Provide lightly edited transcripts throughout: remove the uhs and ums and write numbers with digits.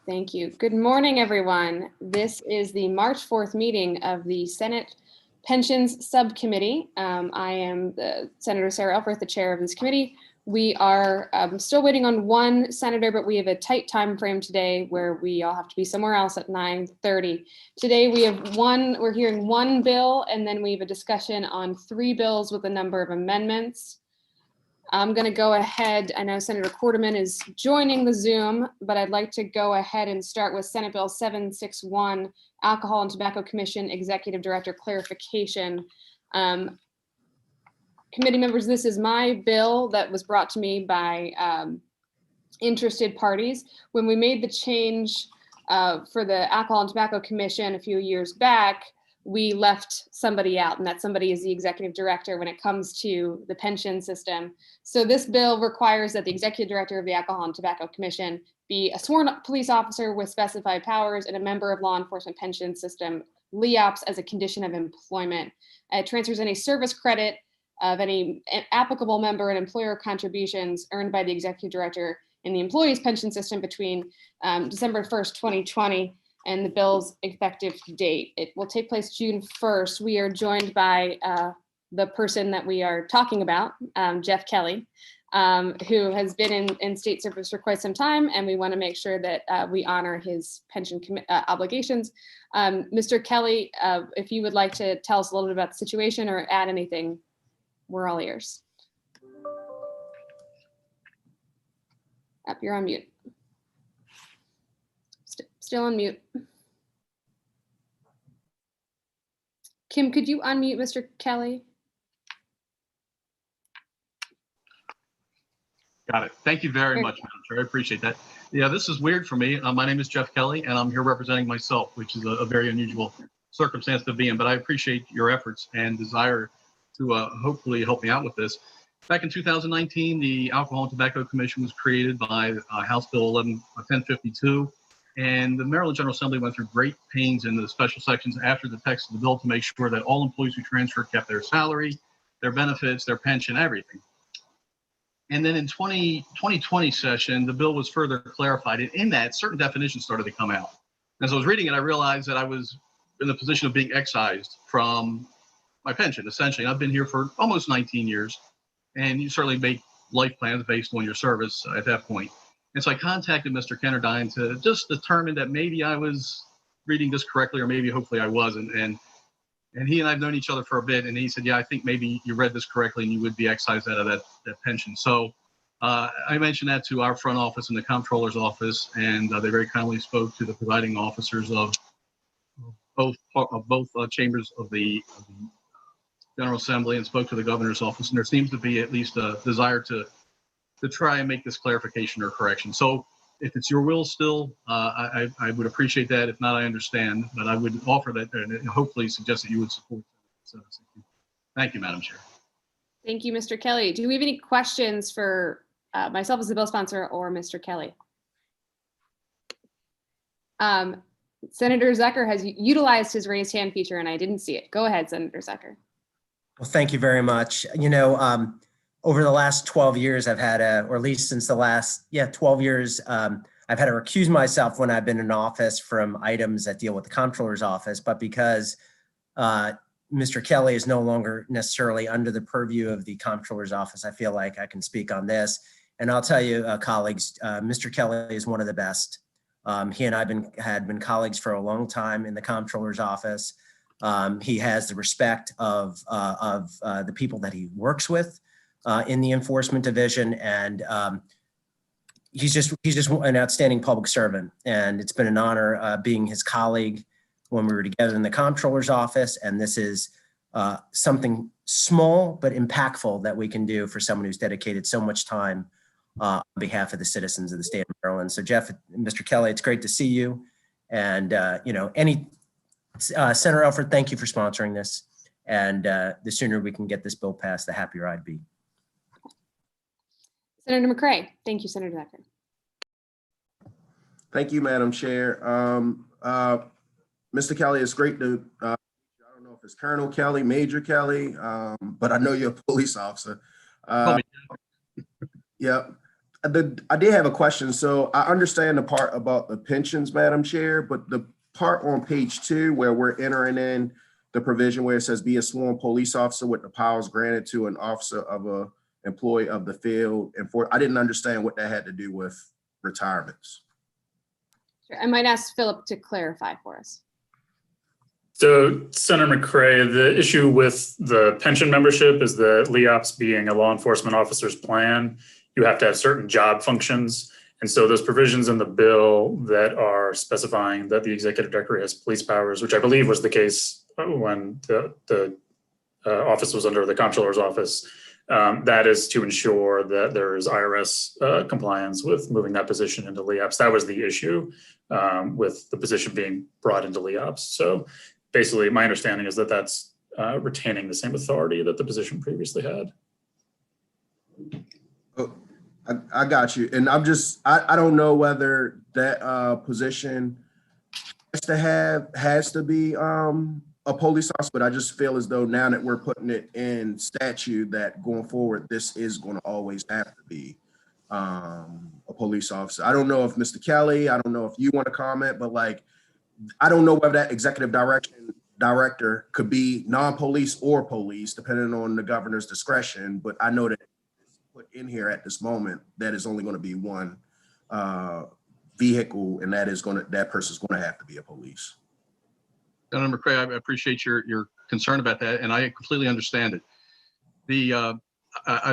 Thank you. Good morning, everyone. This is the March 4th meeting of the Senate Pensions Subcommittee. I am Senator Sarah Elfreth, the chair of this committee. We are still waiting on one senator, but we have a tight time frame today where we all have to be somewhere else at 9:30. Today we're hearing one bill, and then we have a discussion on 3 bills with a number of amendments. I'm going to go ahead. I know Senator Quarterman is joining the Zoom, but I'd like to go ahead and start with Senate Bill 761, Alcohol and Tobacco Commission Executive Director Clarification. Committee members, this is my bill that was brought to me by interested parties. When we made the change for the Alcohol and Tobacco Commission a few years back, we left somebody out, and that somebody is the executive director when it comes to the pension system. So this bill requires that the executive director of the Alcohol and Tobacco Commission be a sworn police officer with specified powers and a member of law enforcement pension system, LEOPS, as a condition of employment. It transfers any service credit of any applicable member and employer contributions earned by the executive director in the employee's pension system between December 1st, 2020 and the bill's effective date. It will take place June 1st. We are joined by the person that we are talking about, Jeff Kelly, who has been in state service for quite some time, and we want to make sure that we honor his pension obligations. Mr. Kelly, if you would like to tell us a little bit about the situation or add anything, we're all ears. You're on mute. Still on mute. Kim, could you unmute Mr. Kelly? Got it. Thank you very much, Madam Chair. I appreciate that. Yeah, this is weird for me. My name is Jeff Kelly, and I'm here representing myself, which is a very unusual circumstance to be in, but I appreciate your efforts and desire to hopefully help me out with this. Back in 2019, the Alcohol and Tobacco Commission was created by House Bill 1052. And the Maryland General Assembly went through great pains in the special sections after the text of the bill to make sure that all employees who transferred kept their salary, their benefits, their pension, everything. And then in 2020 session, the bill was further clarified. And in that, certain definitions started to come out. As I was reading it, I realized that I was in the position of being excised from my pension, essentially. I've been here for almost 19 years, and you certainly make life plans based on your service at that point. And so I contacted Mr. Kennardine to just determine that maybe I was reading this correctly, or maybe hopefully I wasn't. And he and I have known each other for a bit, and he said, yeah, I think maybe you read this correctly and you would be excised out of that pension. So I mentioned that to our front office and the comptroller's office, and they very kindly spoke to the presiding officers of both chambers of the General Assembly and spoke to the governor's office. And there seems to be at least a desire to try and make this clarification or correction. So if it's your will still, I would appreciate that. If not, I understand, but I would offer that and hopefully suggest that you would support that. So, thank you, Madam Chair. Thank you, Mr. Kelly. Do we have any questions for myself as the bill sponsor or Mr. Kelly? Senator Zacher has utilized his raised hand feature and I didn't see it. Go ahead, Senator Zacher. Well, thank you very much. You know, over the last 12 years, I've had or at least since the last, 12 years, I've had to recuse myself when I've been in office from items that deal with the comptroller's office. But because Mr. Kelly is no longer necessarily under the purview of the comptroller's office, I feel like I can speak on this. And I'll tell you, colleagues, Mr. Kelly is one of the best. He and I had been colleagues for a long time in the comptroller's office. He has the respect of the people that he works with in the enforcement division, and he's just an outstanding public servant. And it's been an honor being his colleague when we were together in the comptroller's office. And this is something small but impactful that we can do for someone who's dedicated so much time on behalf of the citizens of the state of Maryland. So Jeff, Mr. Kelly, it's great to see you. And Senator Elfreth, thank you for sponsoring this. And the sooner we can get this bill passed, the happier I'd be. Senator McCrae. Thank you, Senator Zacher. Thank you, Madam Chair. Mr. Kelly, it's great to, I don't know if it's Colonel Kelly, Major Kelly, but I know you're a police officer. Yeah. I did have a question. So I understand the part about the pensions, Madam Chair, but the part on page 2 where we're entering in the provision where it says be a sworn police officer with the powers granted to an officer of a employee of the field. And I didn't understand what that had to do with retirements. Sure. I might ask Philip to clarify for us. So, Senator McCrae, the issue with the pension membership is that LEOPS being a law enforcement officer's plan, you have to have certain job functions. And so those provisions in the bill that are specifying that the executive director has police powers, which I believe was the case when the office was under the comptroller's office, that is to ensure that there is IRS compliance with moving that position into LEOPS. That was the issue with the position being brought into LEOPS. So basically, my understanding is that that's retaining the same authority that the position previously had. Oh, I got you. And I don't know whether that position has to be a police officer, but I just feel as though now that we're putting it in statute that going forward, this is going to always have to be a police officer. I don't know if Mr. Kelly, I don't know if you want to comment, but like, I don't know whether that executive director could be non-police or police, depending on the governor's discretion. But I know that it's put in here at this moment that is only going to be one vehicle, and that person's going to have to be a police. Senator McCrae, I appreciate your concern about that, and I completely understand it. The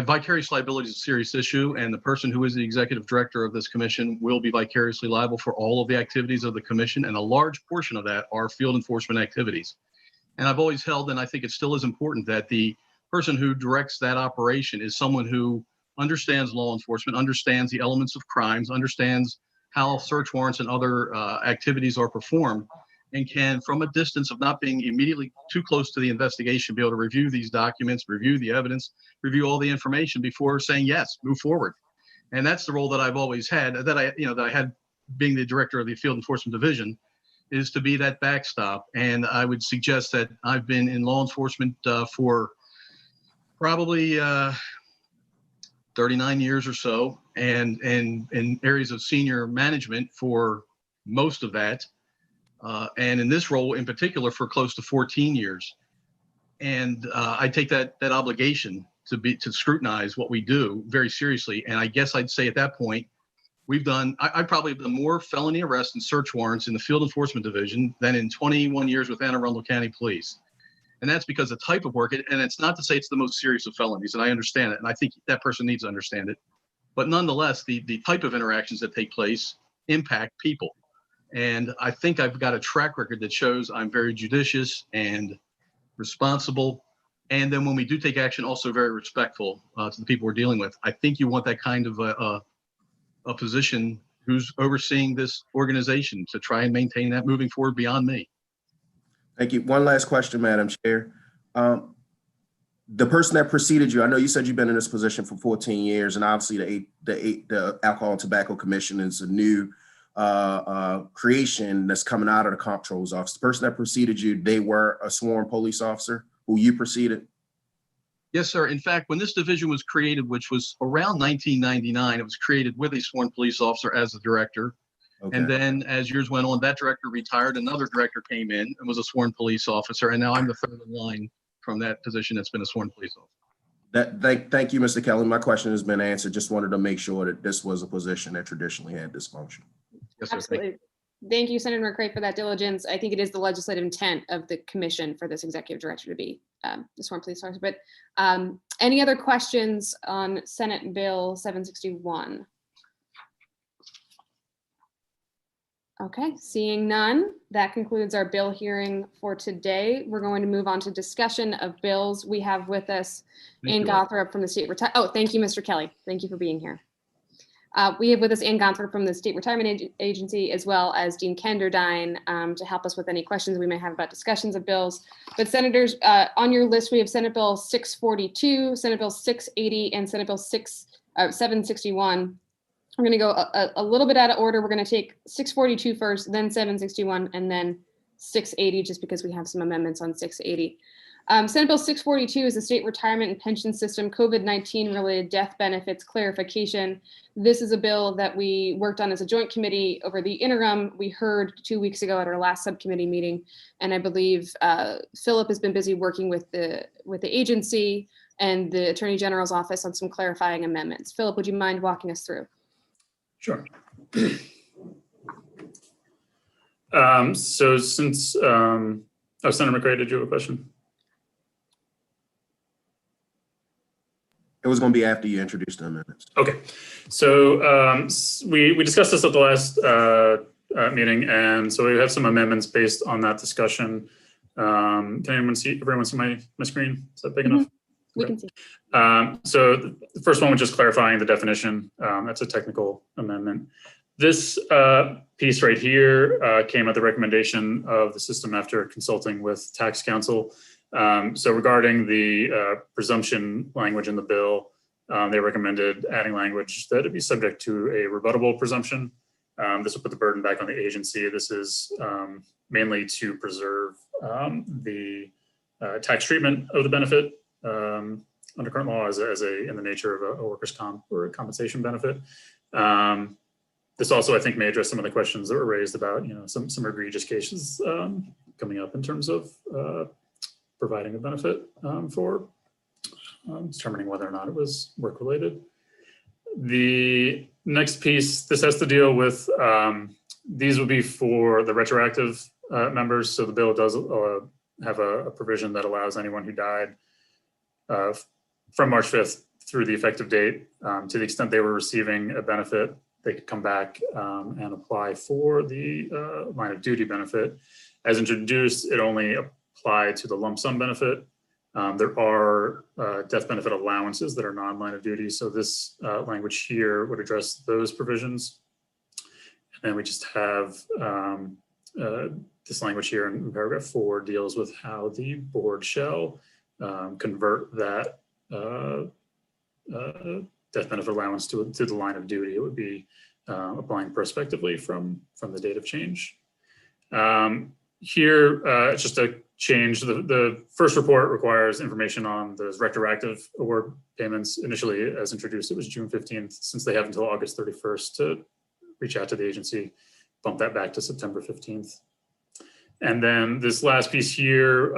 vicarious liability is a serious issue, and the person who is the executive director of this commission will be vicariously liable for all of the activities of the commission, and a large portion of that are field enforcement activities. And I've always held, and I think it still is important, that the person who directs that operation is someone who understands law enforcement, understands the elements of crimes, understands how search warrants and other activities are performed, and can, from a distance of not being immediately too close to the investigation, be able to review these documents, review the evidence, review all the information before saying, yes, move forward. And that's the role that I've always had, that I had being the director of the Field Enforcement Division, is to be that backstop. And I would suggest that I've been in law enforcement for probably 39 years or so, and in areas of senior management for most of that. And in this role in particular for close to 14 years. And I take that obligation to scrutinize what we do very seriously. And I guess I'd say at that point, I probably have done more felony arrests and search warrants in the Field Enforcement Division than in 21 years with Anne Arundel County Police. And that's because the type of work, and it's not to say it's the most serious of felonies, and I understand it, and I think that person needs to understand it. But nonetheless, the type of interactions that take place impact people. And I think I've got a track record that shows I'm very judicious and responsible. And then when we do take action, also very respectful to the people we're dealing with. I think you want that kind of a position who's overseeing this organization to try and maintain that moving forward beyond me. Thank you. One last question, Madam Chair. The person that preceded you, I know you said you've been in this position for 14 years, and obviously the Alcohol and Tobacco Commission is a new creation that's coming out of the comptroller's office. The person that preceded you, they were a sworn police officer who you preceded? Yes, sir. In fact, when this division was created, which was around 1999, it was created with a sworn police officer as the director. Okay. And then as years went on, that director retired, another director came in and was a sworn police officer. And now I'm the third in line from that position that's been a sworn police officer. Thank you, Mr. Kelly. My question has been answered. Just wanted to make sure that this was a position that traditionally had this function. Yes, sir. Absolutely. Thank you, Senator McCrae, for that diligence. I think it is the legislative intent of the commission for this executive director to be the sworn police officer. But any other questions on Senate Bill 761? Okay, seeing none, that concludes our bill hearing for today. We're going to move on to discussion of bills. We have with us Ann Gothrop from the State Retirement. Oh, thank you, Mr. Kelly. Thank you for being here. We have with us Ann Gothrop from the State Retirement Agency, as well as Dean Kenderdine to help us with any questions we may have about discussions of bills. But senators, on your list, we have Senate Bill 642, Senate Bill 680, and Senate Bill 761. We're going to go a little bit out of order. We're going to take 642 first, then 761, and then 680, just because we have some amendments on 680. Senate Bill 642 is the state retirement and pension system COVID-19 related death benefits clarification. This is a bill that we worked on as a joint committee over the interim. We heard 2 weeks ago at our last subcommittee meeting, and I believe Philip has been busy working with the agency and the Attorney General's office on some clarifying amendments. Philip, would you mind walking us through? Sure. So since, Senator McCrae, did you have a question? It was going to be after you introduced the amendments. Okay, so we discussed this at the last meeting, and so we have some amendments based on that discussion. Can everyone see my screen? Is that big enough? We can see. So the first one was just clarifying the definition. That's a technical amendment. This piece right here came at the recommendation of the system after consulting with tax counsel. So regarding the presumption language in the bill, they recommended adding language that it be subject to a rebuttable presumption. This will put the burden back on the agency. This is mainly to preserve the tax treatment of the benefit under current law as in the nature of a workers' comp or a compensation benefit. This also, I think, may address some of the questions that were raised about, some egregious cases coming up in terms of providing a benefit for determining whether or not it was work-related. The next piece, this has to deal with, these would be for the retroactive members. So the bill does have a provision that allows anyone who died from March 5th through the effective date, to the extent they were receiving a benefit, they could come back and apply for the line of duty benefit. As introduced, it only applied to the lump sum benefit. There are death benefit allowances that are non-line of duty. So this language here would address those provisions. And then we just have this language here in paragraph 4 deals with how the board shall convert that death benefit allowance to the line of duty. It would be applying prospectively from the date of change. Here, it's just a change. The first report requires information on those retroactive award payments. Initially, as introduced, it was June 15th. Since they have until August 31st to reach out to the agency, bump that back to September 15th. And then this last piece here,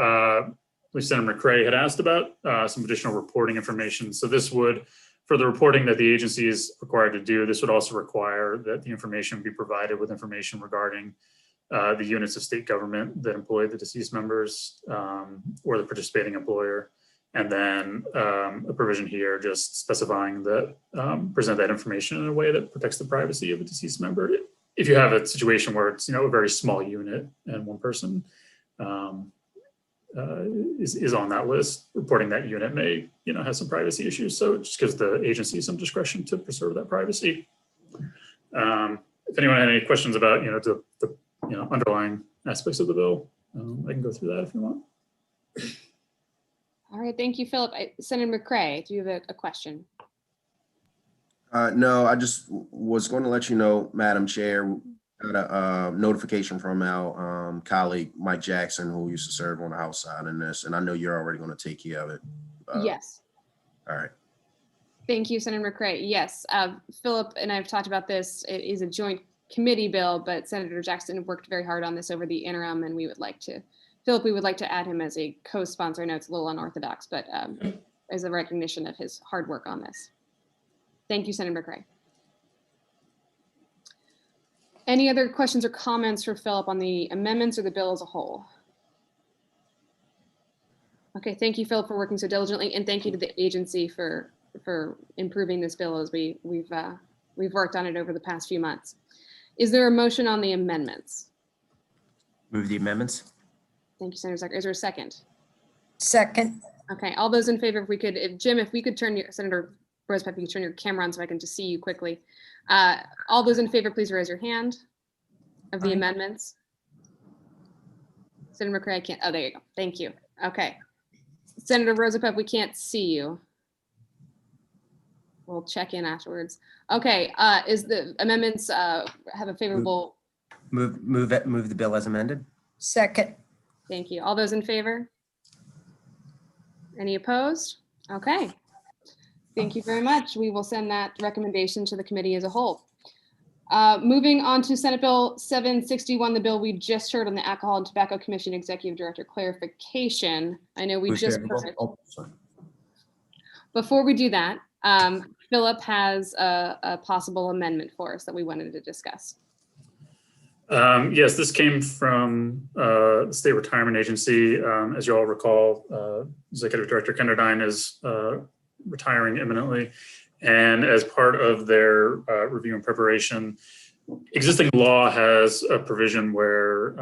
Sen McCrae had asked about some additional reporting information. So this would, for the reporting that the agency is required to do, this would also require that the information be provided with information regarding the units of state government that employ the deceased members or the participating employer. And then a provision here just specifying that present that information in a way that protects the privacy of a deceased member. If you have a situation where it's a very small unit and one person is on that list, reporting that unit may has some privacy issues. So it just gives the agency some discretion to preserve that privacy. If anyone had any questions about the underlying aspects of the bill, I can go through that if you want. All right, thank you, Philip. Senator McCrae, do you have a question? No, I just was going to let you know, Madam Chair, got a notification from our colleague, Mike Jackson, who used to serve on the House side in this, and I know you're already going to take care of it. Yes. All right. Thank you, Senator McCrae. Yes, Philip and I have talked about this. It is a joint committee bill, but Senator Jackson worked very hard on this over the interim, and we would like to add him as a co-sponsor. I know it's a little unorthodox, but as a recognition of his hard work on this. Thank you, Senator McCrae. Any other questions or comments for Philip on the amendments or the bill as a whole? Okay, thank you, Philip, for working so diligently, and thank you to the agency for improving this bill as we've worked on it over the past few months. Is there a motion on the amendments? Move the amendments. Thank you, Senator Zacher. Is there a second? Second. Okay, all those in favor, Jim, if we could turn Senator Rosepipe, you could turn your camera on so I can just see you quickly. All those in favor, please raise your hand of the amendments. Senator McCrae, I can't, oh, there you go. Thank you. Okay. Senator Rosepipe, we can't see you. We'll check in afterwards. Okay, is the amendments have a favorable? Move the bill as amended. Second. Thank you. All those in favor? Any opposed? Okay. Thank you very much. We will send that recommendation to the committee as a whole. Moving on to Senate Bill 761, the bill we just heard on the Alcohol and Tobacco Commission Executive Director clarification. I know we Move just favorable. heard it. Oh, sorry. Before we do that, Philip has a possible amendment for us that we wanted to discuss. Yes, this came from the State Retirement Agency. As you all recall, Executive Director Kenderdine is retiring imminently. And as part of their review and preparation, existing law has a provision where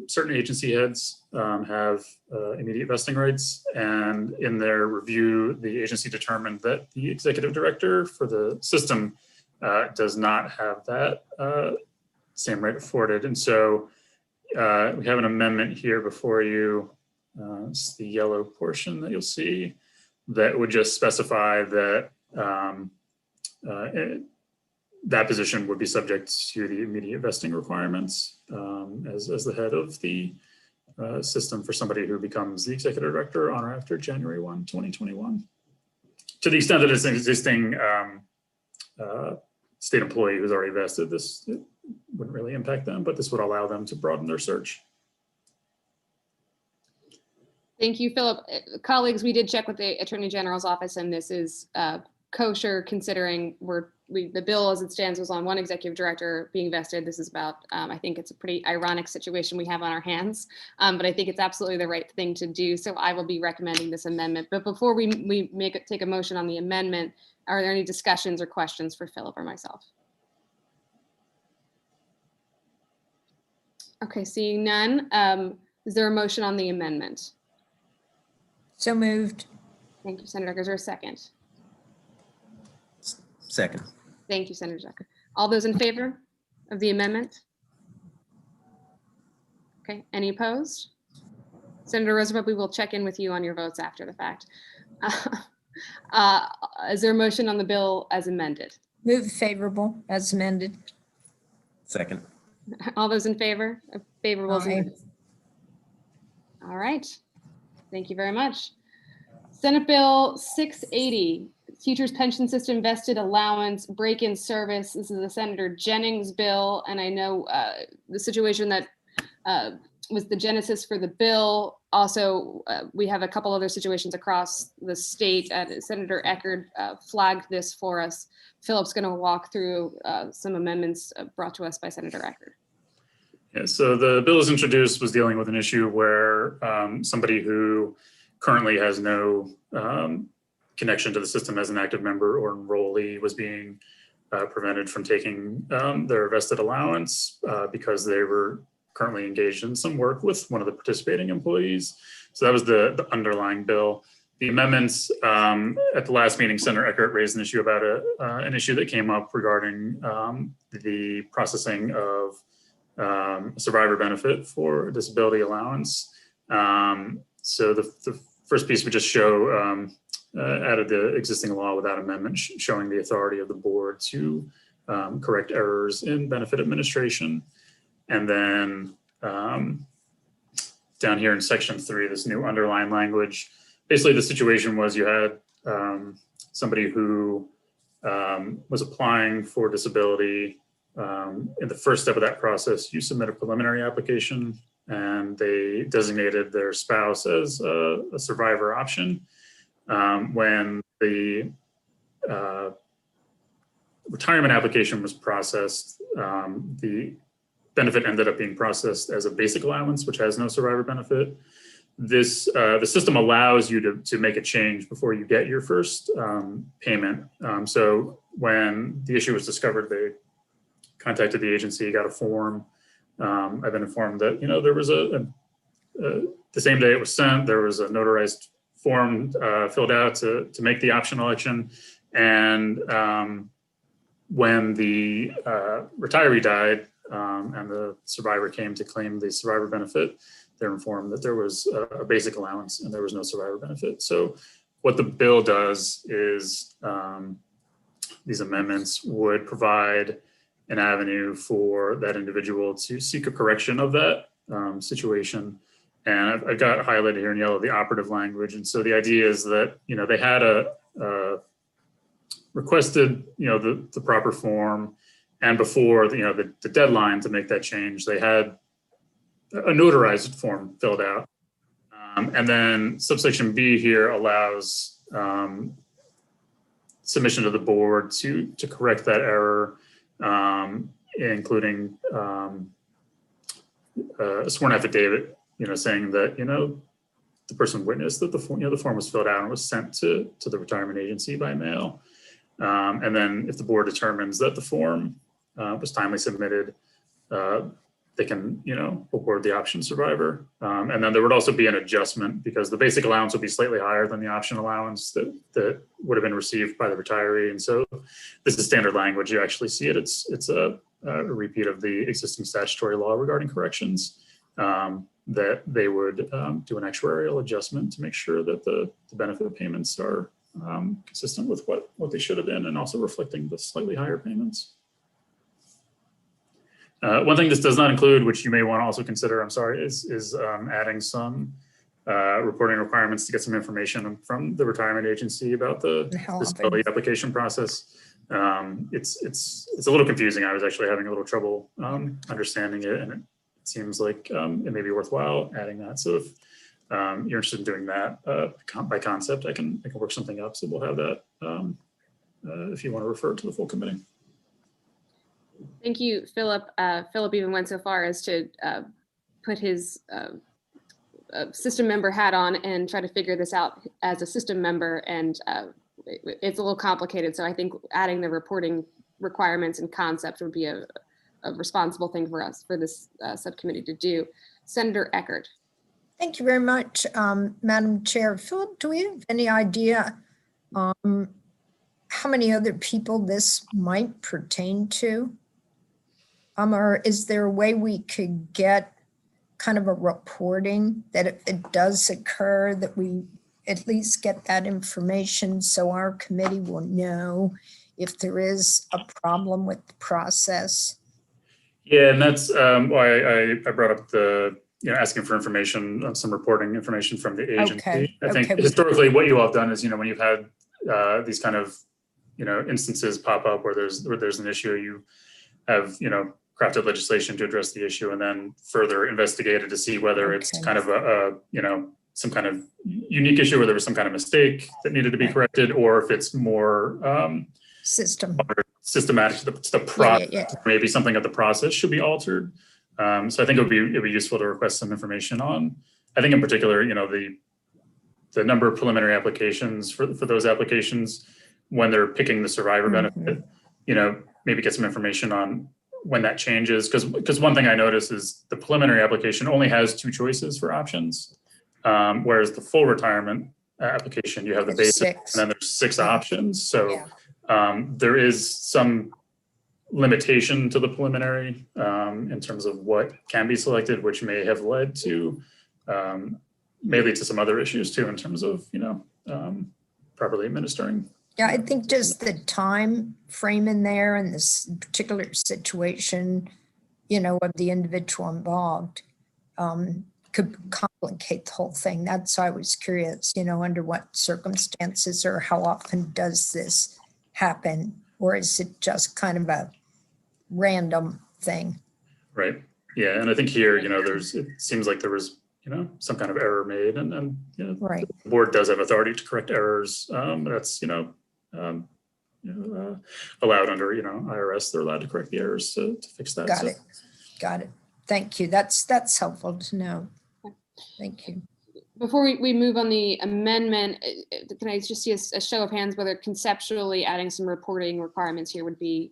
certain agency heads have immediate vesting rights. And in their review, the agency determined that the executive director for the system does not have that same right afforded. And so we have an amendment here before you. It's the yellow portion that you'll see that would just specify that that position would be subject to the immediate vesting requirements as the head of the system for somebody who becomes the executive director on or after January 1, 2021. To the extent that it's an existing state employee who's already vested, this wouldn't really impact them, but this would allow them to broaden their search. Thank you, Philip. Colleagues, we did check with the Attorney General's office, and this is kosher considering the bill as it stands was on one executive director being vested. This is about, I think it's a pretty ironic situation we have on our hands, but I think it's absolutely the right thing to do. So I will be recommending this amendment. But before we take a motion on the amendment, are there any discussions or questions for Philip or myself? Okay, seeing none. Is there a motion on the amendment? So moved. Thank you, Senator Zacher. Is there a second? Second. Thank you, Senator Zacher. All those in favor of the amendment? Okay, any opposed? Senator Roosevelt, we will check in with you on your votes after the fact. Is there a motion on the bill as amended? Move favorable as amended. Second. All those in favor of favorable as Aye. amended? All right, thank you very much. Senate Bill 680, Teachers Pension System Vested Allowance Break-in Service. This is a Senator Jennings bill, and I know the situation that was the genesis for the bill. Also, we have a couple other situations across the state. Senator Eckert flagged this for us. Philip's going to walk through some amendments brought to us by Senator Eckert. Yeah, so the bill as introduced was dealing with an issue where somebody who currently has no connection to the system as an active member or enrollee was being prevented from taking their vested allowance because they were currently engaged in some work with one of the participating employees. So that was the underlying bill. The amendments at the last meeting, Senator Eckert raised an issue about an issue that came up regarding the processing of a survivor benefit for a disability allowance. So the first piece would just show added the existing law without amendment, showing the authority of the board to correct errors in benefit administration. And then down here in section 3, this new underlined language, basically the situation was you had somebody who was applying for disability. In the first step of that process, you submit a preliminary application and they designated their spouse as a survivor option. When the retirement application was processed, the benefit ended up being processed as a basic allowance, which has no survivor benefit. This the system allows you to make a change before you get your first payment. So when the issue was discovered, they contacted the agency, got a form. I've been informed that there was the same day it was sent, there was a notarized form filled out to make the option election. And when the retiree died and the survivor came to claim the survivor benefit, they're informed that there was a basic allowance and there was no survivor benefit. So what the bill does is these amendments would provide an avenue for that individual to seek a correction of that situation And I've got highlighted here in yellow the operative language. And so the idea is that, they had requested, the proper form, and before the deadline to make that change, they had a notarized form filled out. And then subsection B here allows submission to the board to correct that error, including a sworn affidavit, saying that, the person witnessed that the form was filled out and was sent to the retirement agency by mail. And then if the board determines that the form was timely submitted, they can, award the option survivor. And then there would also be an adjustment because the basic allowance would be slightly higher than the option allowance that would have been received by the retiree. And so this is standard language. You actually see it. It's a repeat of the existing statutory law regarding corrections, that they would do an actuarial adjustment to make sure that the benefit payments are consistent with what they should have been, and also reflecting the slightly higher payments. One thing this does not include, which you may want to also consider, is adding some reporting requirements to get some information from the retirement agency about the disability application process. It's a little confusing. I was actually having a little trouble understanding it, and it seems like it may be worthwhile adding that. So if you're interested in doing that by concept, I can work something up. So we'll have that if you want to refer to the full committee. Thank you, Philip. Philip even went so far as to put his system member hat on and try to figure this out as a system member. And it's a little complicated. So I think adding the reporting requirements and concept would be a responsible thing for us, for this subcommittee to do. Senator Eckert. Thank you very much, Madam Chair. Philip, do we have any idea how many other people this might pertain to? Or is there a way we could get kind of a reporting that if it does occur, that we at least get that information so our committee will know if there is a problem with the process? Yeah, and that's why I brought up the asking for information, some reporting information from the agency. Okay. I think historically what you all have done is, when you've had these kind of, instances pop up where there's an issue, you have, crafted legislation to address the issue and then further investigated to see whether it's kind of some kind of unique issue where there was some kind of mistake that needed to be corrected, or if it's more systematic to the process, maybe something of the process should be altered. So I think it'd be useful to request some information on, I think in particular, the number of preliminary applications for those applications when they're picking the survivor benefit, maybe get some information on when that changes. Because one thing I noticed is the preliminary application only has 2 choices for options, whereas the full retirement application, you have the basic and then there's 6 options. So there is some limitation to the preliminary in terms of what can be selected, which may have led to some other issues too, in terms of, properly administering. Yeah, I think just the time frame in there and this particular situation, of the individual involved could complicate the whole thing. That's why I was curious, under what circumstances or how often does this happen? Or is it just kind of a random thing? Right. Yeah. And I think here, it seems like there was, some kind of error made and right. The board does have authority to correct errors. That's, allowed under, IRS, they're allowed to correct the errors to fix that. Got it. Thank you. That's helpful to know. Thank you. Before we move on the amendment, can I just see a show of hands whether conceptually adding some reporting requirements here would be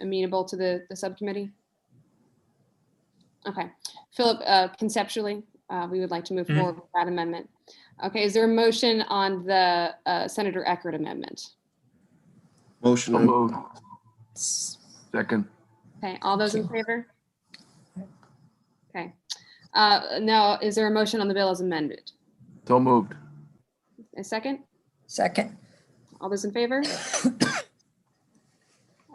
amenable to the subcommittee? Okay, Philip, conceptually, we would like to move forward with that amendment. Okay, is there a motion on the Senator Eckert amendment? Motion. Moved. Second. Okay, all those in favor? Okay. Now, is there a motion on the bill as amended? So moved. A second? Second. All those in favor?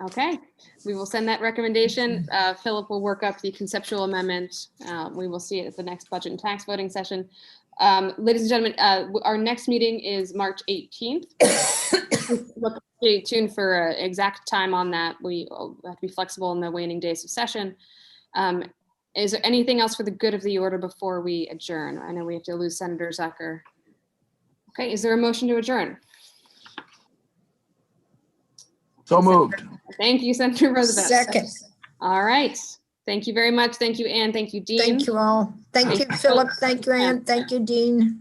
Okay, we will send that recommendation. Philip will work up the conceptual amendment. We will see it at the next budget and tax voting session. Ladies and gentlemen, our next meeting is March 18th. Stay tuned for an exact time on that. We have to be flexible in the waning days of session. Is there anything else for the good of the order before we adjourn? I know we have to lose Senator Zacher. Okay, is there a motion to adjourn? So moved. Thank you, Senator Roosevelt. Second. All right. Thank you very much. Thank you, Ann. Thank you, Dean. Thank you all. Thank you, Philip. Thank you, Ann. Thank you, Dean.